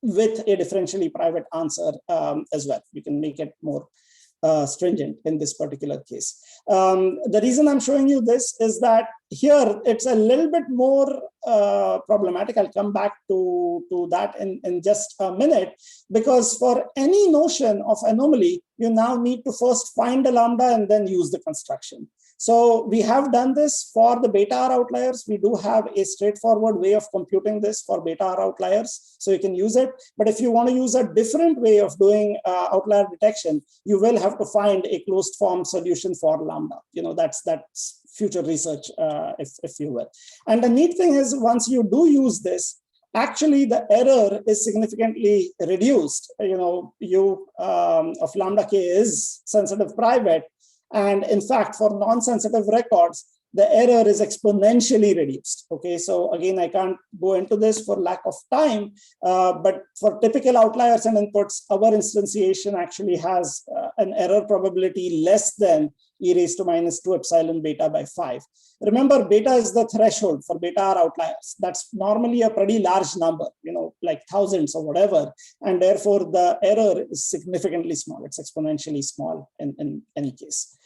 with a differentially private answer as well. You can make it more stringent in this particular case. The reason I'm showing you this is that here it's a little bit more problematic. I'll come back to that in just a minute, because for any notion of anomaly, you now need to first find a lambda and then use the construction. So we have done this for the beta R outliers. We do have a straightforward way of computing this for beta R outliers, so you can use it. But if you want to use a different way of doing outlier detection, you will have to find a closed form solution for lambda. That's future research, if you will. And the neat thing is, once you do use this, actually the error is significantly reduced. U of lambda k is sensitive private. And in fact, for non-sensitive records, the error is exponentially reduced. Okay, so again, I can't go into this for lack of time, but for typical outliers and inputs, our instantiation actually has an error probability less than e⁻² epsilon beta by 5. Remember, beta is the threshold for beta R outliers. That's normally a pretty large number, like thousands or whatever. And therefore, the error is significantly small. It's exponentially small in any case.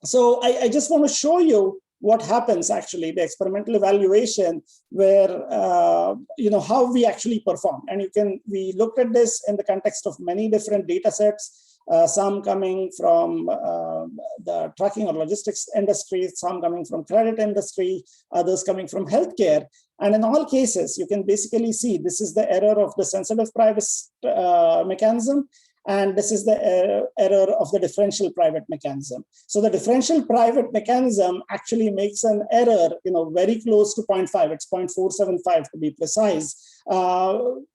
So I just want to show you what happens actually, the experimental evaluation where, how we actually perform. And we looked at this in the context of many different data sets. Some coming from the trucking or logistics industry, some coming from credit industry, others coming from healthcare. And in all cases, you can basically see this is the error of the sensitive privacy mechanism, and this is the error of the differential private mechanism. So the differential private mechanism actually makes an error, very close to 0.5. It's 0.475 to be precise,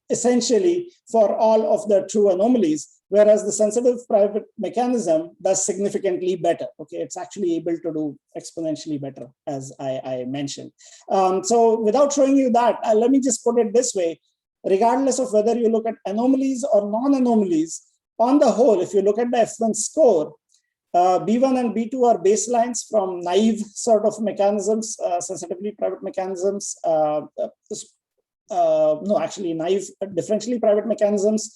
essentially for all of the true anomalies. Whereas the sensitive private mechanism does significantly better. Okay, it's actually able to do exponentially better, as I mentioned. So without showing you that, let me just put it this way. Regardless of whether you look at anomalies or non-anomalies, on the whole, if you look at the F1 score, B1 and B2 are baselines from naive sort of mechanisms, sensitively private mechanisms. Naive differentially private mechanisms.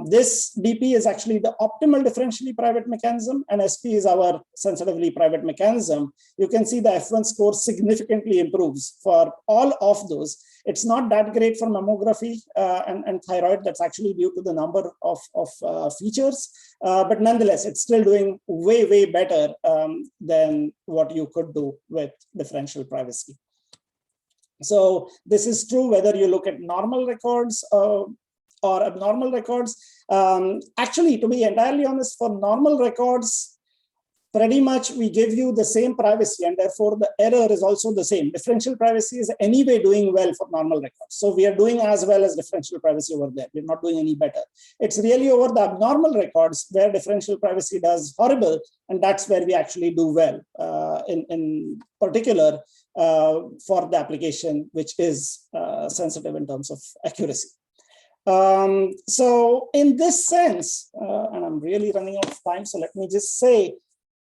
This DP is actually the optimal differentially private mechanism, and SP is our sensitively private mechanism. You can see the F1 score significantly improves for all of those. It's not that great for mammography and thyroid. That's actually due to the number of features. But nonetheless, it's still doing way, way better than what you could do with differential privacy. So this is true whether you look at normal records or abnormal records. Actually, to be entirely honest, for normal records, pretty much we give you the same privacy, and therefore the error is also the same. Differential privacy is anyway doing well for normal records. So we are doing as well as differential privacy over there. We're not doing any better. It's really over the abnormal records where differential privacy does horrible, and that's where we actually do well, in particular for the application, which is sensitive in terms of accuracy. So in this sense, and I'm really running out of time, so let me just say,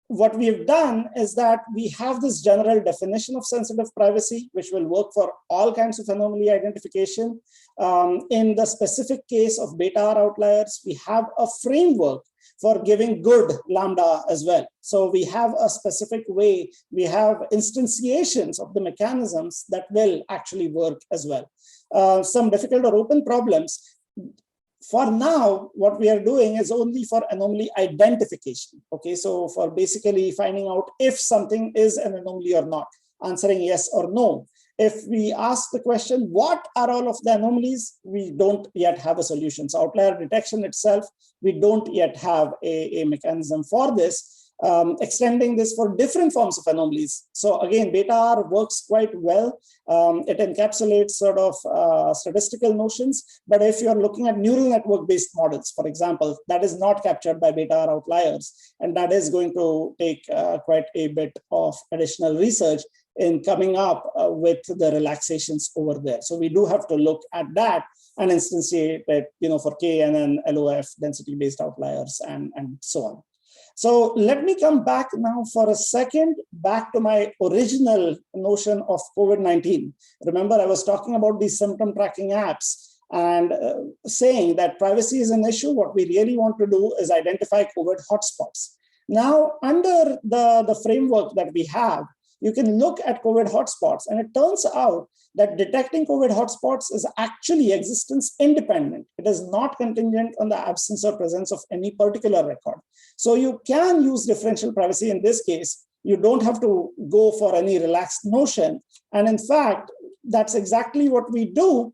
what we've done is that we have this general definition of sensitive privacy, which will work for all kinds of anomaly identification. In the specific case of beta R outliers, we have a framework for giving good lambda as well. So we have a specific way, we have instantiations of the mechanisms that will actually work as well. Some difficult or open problems. For now, what we are doing is only for anomaly identification. Okay, so for basically finding out if something is an anomaly or not, answering yes or no. If we ask the question, what are all of the anomalies? We don't yet have a solution. So outlier detection itself, we don't yet have a mechanism for this. Extending this for different forms of anomalies. So again, beta R works quite well. It encapsulates sort of statistical notions, but if you're looking at neural network-based models, for example, that is not captured by beta R outliers, and that is going to take quite a bit of additional research in coming up with the relaxations over there. So we do have to look at that and instantiate it, for KNN, LOF, density-based outliers, and so on. So let me come back now for a second, back to my original notion of COVID-19. Remember, I was talking about these symptom tracking apps and saying that privacy is an issue. What we really want to do is identify COVID hotspots. Now, under the framework that we have, you can look at COVID hotspots, and it turns out that detecting COVID hotspots is actually existence independent. It is not contingent on the absence or presence of any particular record. So you can use differential privacy in this case. You don't have to go for any relaxed notion. And in fact, that's exactly what we do.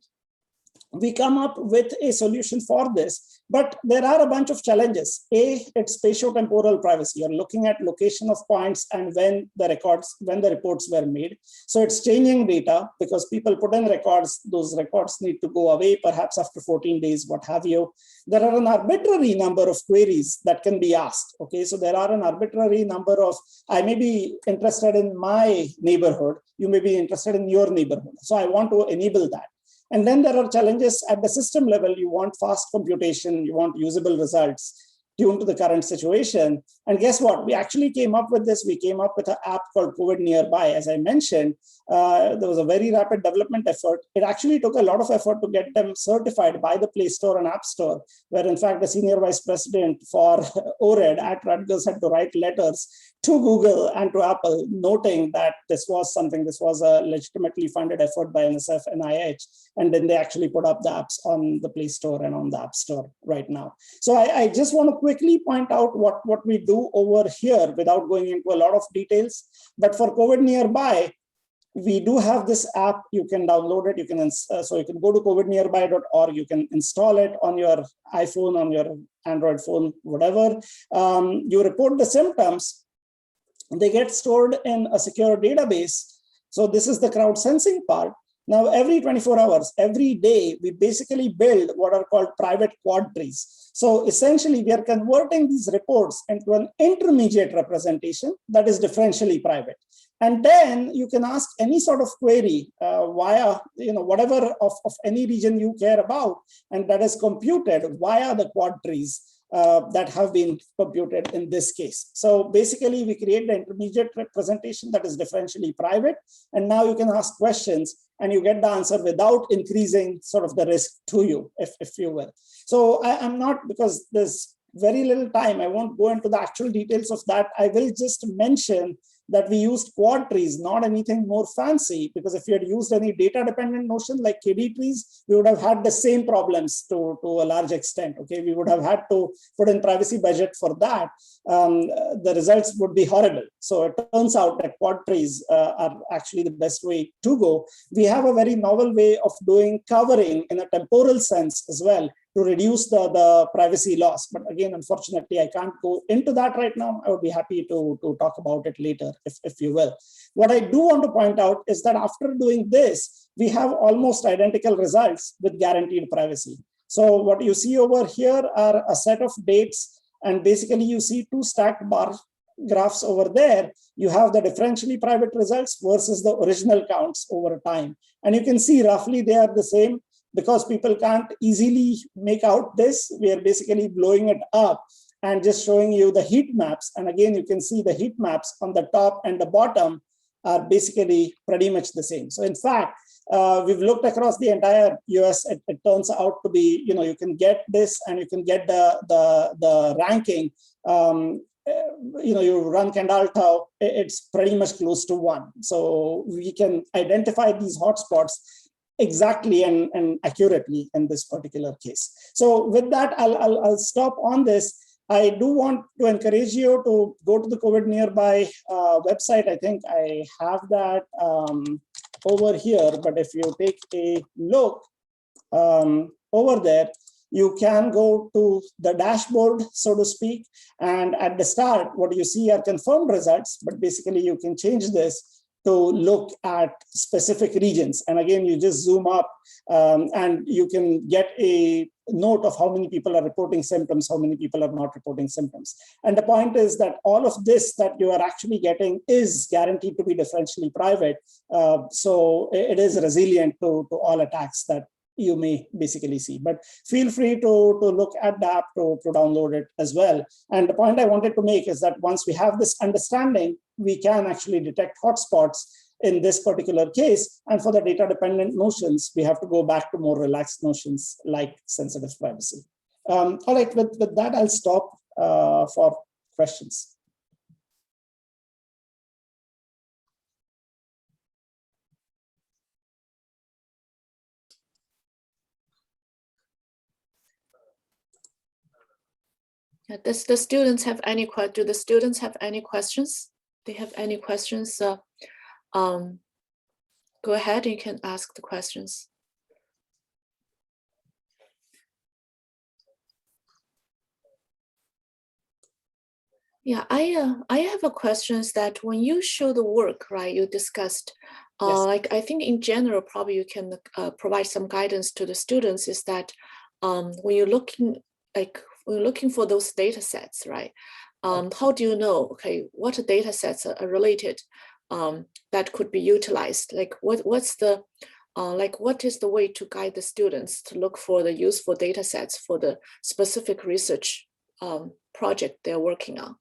We come up with a solution for this, but there are a bunch of challenges. A, it's spatiotemporal privacy. You're looking at location of points and when the reports were made. So it's changing data because people put in records, those records need to go away, perhaps after 14 days, what have you. There are an arbitrary number of queries that can be asked. Okay, so there are an arbitrary number of, I may be interested in my neighborhood, you may be interested in your neighborhood. So I want to enable that. And then there are challenges at the system level. You want fast computation, you want usable results tuned to the current situation. And guess what? We actually came up with this. We came up with an app called COVIDNearby. As I mentioned, there was a very rapid development effort. It actually took a lot of effort to get them certified by the Play Store and App Store, where in fact the senior vice president for ORED at Rutgers had to write letters to Google and to Apple, noting that this was a legitimately funded effort by NSF and NIH. And then they actually put up the apps on the Play Store and on the App Store right now. So I just want to quickly point out what we do over here without going into a lot of details. But for COVIDNearby, we do have this app. You can download it. So you can go to covidnearby.org. You can install it on your iPhone, on your Android phone, whatever. You report the symptoms. They get stored in a secure database. So this is the crowd sensing part. Now, every 24 hours, every day, we basically build what are called private quad trees. So essentially, we are converting these reports into an intermediate representation that is differentially private. And then you can ask any sort of query via, whatever of any region you care about, and that is computed via the quad trees that have been computed in this case. So basically, we create the intermediate representation that is differentially private. And now you can ask questions and you get the answer without increasing sort of the risk to you, if you will. So I'm not, because there's very little time, I won't go into the actual details of that. I will just mention that we used quad trees, not anything more fancy, because if you had used any data dependent notion like KD trees, we would have had the same problems to a large extent. Okay, we would have had to put in privacy budget for that. The results would be horrible. So it turns out that quad trees are actually the best way to go. We have a very novel way of doing covering in a temporal sense as well, to reduce the privacy loss. But again, unfortunately, I can't go into that right now. I would be happy to talk about it later, if you will. What I do want to point out is that after doing this, we have almost identical results with guaranteed privacy. So what you see over here are a set of dates, and basically you see two stacked bar graphs over there. You have the differentially private results versus the original counts over time. And you can see roughly they are the same. Because people can't easily make out this, we are basically blowing it up and just showing you the heat maps. And again, you can see the heat maps on the top and the bottom are basically pretty much the same. So in fact, we've looked across the entire US. It turns out to be, you can get this and you can get the ranking. You run Kendall-Tau, it's pretty much close to 1. So we can identify these hotspots exactly and accurately in this particular case. So with that, I'll stop on this. I do want to encourage you to go to the COVIDNearby website. I think I have that over here, but if you take a look over there, you can go to the dashboard, so to speak. And at the start, what you see are confirmed results, but basically you can change this to look at specific regions. And again, you just zoom up and you can get a note of how many people are reporting symptoms, how many people are not reporting symptoms. And the point is that all of this that you are actually getting is guaranteed to be differentially private. So it is resilient to all attacks that you may basically see. But feel free to look at the app, to download it as well. And the point I wanted to make is that once we have this understanding, we can actually detect hotspots in this particular case. And for the data dependent notions, we have to go back to more relaxed notions like sensitive privacy. All right, with that, I'll stop for questions. Does the students have any do the students have any questions? They have any questions? Go ahead, you can ask the questions. Yeah, I have a question is that when you show the work, right, you discussed, Yes. like I think in general, probably you can provide some guidance to the students is that when you're looking for those data sets, right? How do you know, okay, what data sets are related that could be utilized? Like what's the, what is the way to guide the students to look for the useful data sets for the specific research project they're working on?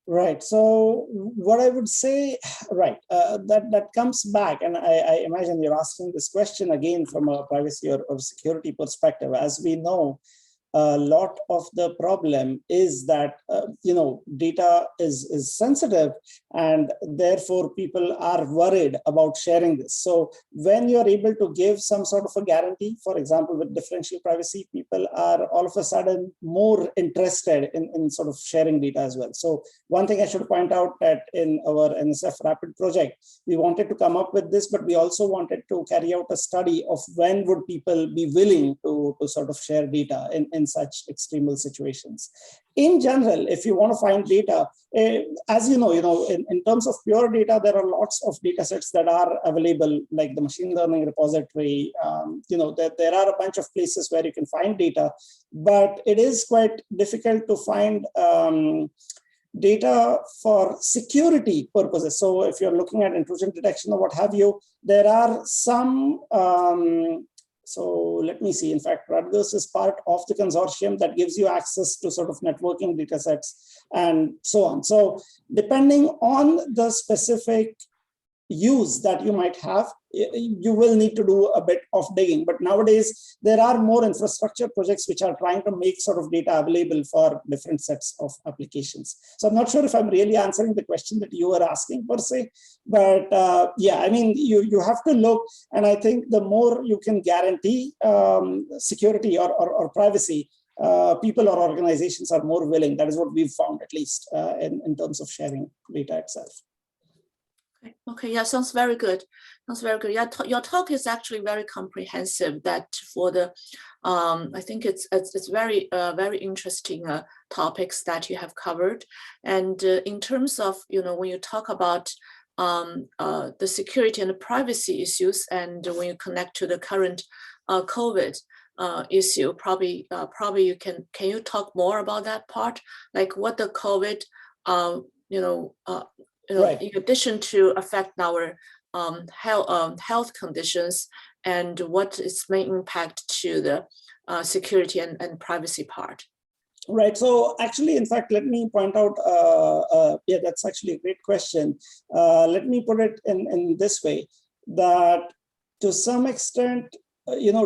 Right. So what I would say, right, that comes back, and I imagine you're asking this question again from a privacy or security perspective. As we know, a lot of the problem is that data is sensitive, and therefore people are worried about sharing this. So when you're able to give some sort of a guarantee, for example, with differential privacy, people are all of a sudden more interested in sort of sharing data as well. So one thing I should point out that in our NSF Rapid project, we wanted to come up with this, but we also wanted to carry out a study of when would people be willing to sort of share data in such extremal situations. In general, if you want to find data, as you know, in terms of pure data, there are lots of data sets that are available, like the machine learning repository. There are a bunch of places where you can find data, but it is quite difficult to find data for security purposes. So if you're looking at intrusion detection or what have you, there are some so let me see. In fact, Rutgers is part of the consortium that gives you access to sort of networking data sets and so on. So depending on the specific use that you might have, you will need to do a bit of digging. But nowadays, there are more infrastructure projects which are trying to make sort of data available for different sets of applications. So I'm not sure if I'm really answering the question that you were asking per se, but yeah, I mean, you have to look, and I think the more you can guarantee security or privacy, people or organizations are more willing. That is what we've found, at least in terms of sharing data itself. Okay, yeah, sounds very good. Sounds very good. Yeah, your talk is actually very comprehensive. That for the, I think it's very very interesting topics that you have covered. And in terms of when you talk about the security and the privacy issues, and when you connect to the current COVID issue, probably you can you talk more about that part, like what the COVID Right. in addition to affect our health conditions, and what its main impact to the security and privacy part. Right. So actually, in fact, let me point out, yeah, that's actually a great question. Let me put it in this way, that to some extent,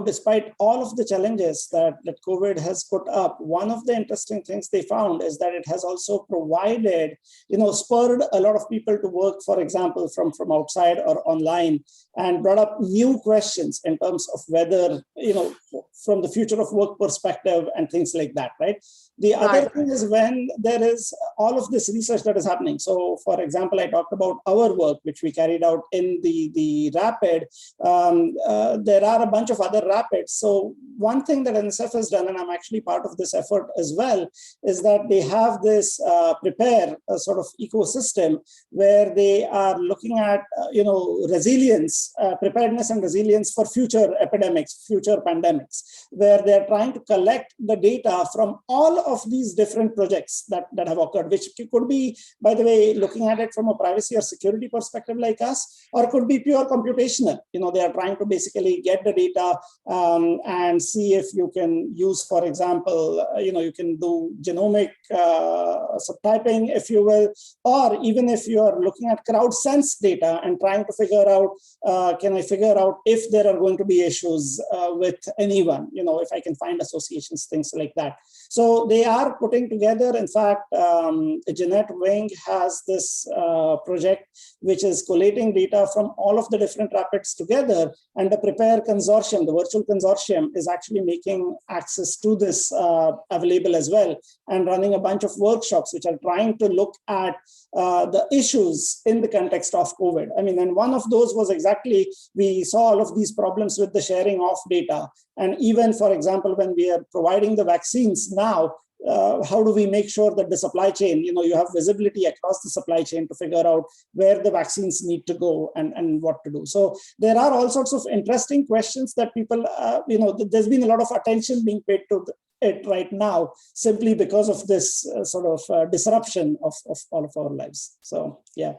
despite all of the challenges that COVID has put up, one of the interesting things they found is that it has also provided, spurred a lot of people to work, for example, from outside or online, and brought up new questions in terms of whether, from the future of work perspective and things like that, right? The other thing is when there is all of this research that is happening. So, for example, I talked about our work, which we carried out in the Rapid. There are a bunch of other Rapids. So one thing that NSF has done, and I'm actually part of this effort as well, is that they have this prepare sort of ecosystem where they are looking at, resilience, preparedness and resilience for future epidemics, future pandemics, where they're trying to collect the data from all of these different projects that have occurred, which could be, by the way, looking at it from a privacy or security perspective like us, or could be pure computational. They are trying to basically get the data and see if you can use, for example, you can do genomic subtyping, if you will, or even if you are looking at crowd sense data and trying to figure out, can I figure out if there are going to be issues with anyone, if I can find associations, things like that. So they are putting together, in fact, Jeanette Wing has this project which is collating data from all of the different rapids together, and the Prepare Consortium, the virtual consortium, is actually making access to this available as well, and running a bunch of workshops which are trying to look at the issues in the context of COVID. I mean, and one of those was exactly, we saw all of these problems with the sharing of data. And even, for example, when we are providing the vaccines now, how do we make sure that the supply chain, you have visibility across the supply chain to figure out where the vaccines need to go and what to do. So there are all sorts of interesting questions that people, there's been a lot of attention being paid to it right now, simply because of this sort of disruption of all of our lives. So, yeah.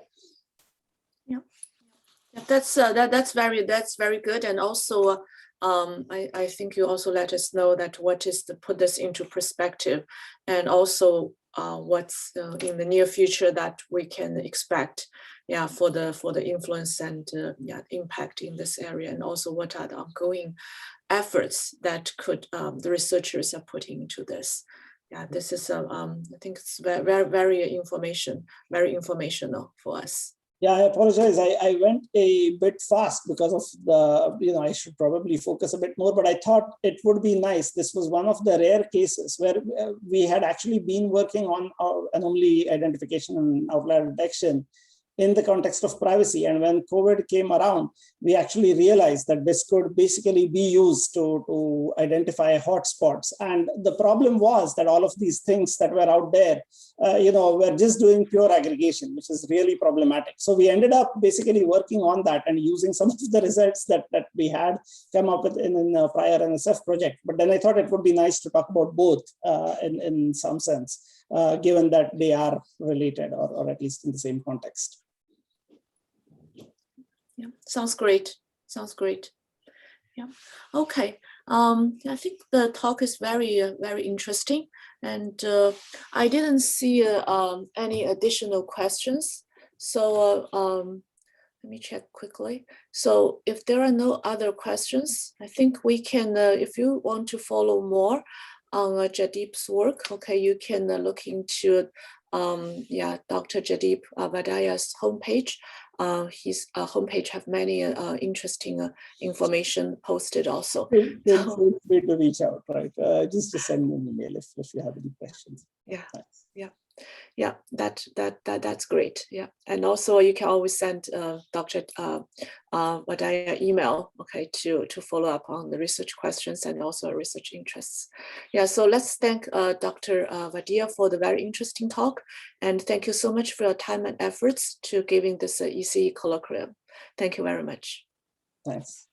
That's very good. And also, I think you also let us know that what is to put this into perspective, and also what's in the near future that we can expect, for the influence and impact in this area, and also what are the ongoing efforts that could the researchers are putting into this. This is I think it's very informational for us. Yeah, I apologize. I went a bit fast because of the, I should probably focus a bit more, but I thought it would be nice. This was one of the rare cases where we had actually been working on our anomaly identification and outlier detection in the context of privacy. And when COVID came around, we actually realized that this could basically be used to identify hotspots. And the problem was that all of these things that were out there, were just doing pure aggregation, which is really problematic. So we ended up basically working on that and using some of the results that we had come up with in a prior NSF project. But then I thought it would be nice to talk about both in some sense, given that they are related, or at least in the same context. Yeah, sounds great. Sounds great. Yeah. Okay. I think the talk is very interesting, and I didn't see any additional questions. So let me check quickly. So if there are no other questions, I think we can. If you want to follow more on Jaideep's work, okay, you can look into Dr. Jaideep Vadaya's homepage. His homepage have many interesting information posted also. Feel free to reach out, right? Just to send me an email if you have any questions. Yeah, Thanks. yeah, that's great. Yeah, and also you can always send Dr. Vadaya email, okay, to follow up on the research questions and also research interests. Yeah, so let's thank Dr. Vadia for the very interesting talk, and thank you so much for your time and efforts to giving this ECE Colloquium. Thank you very much. Thanks.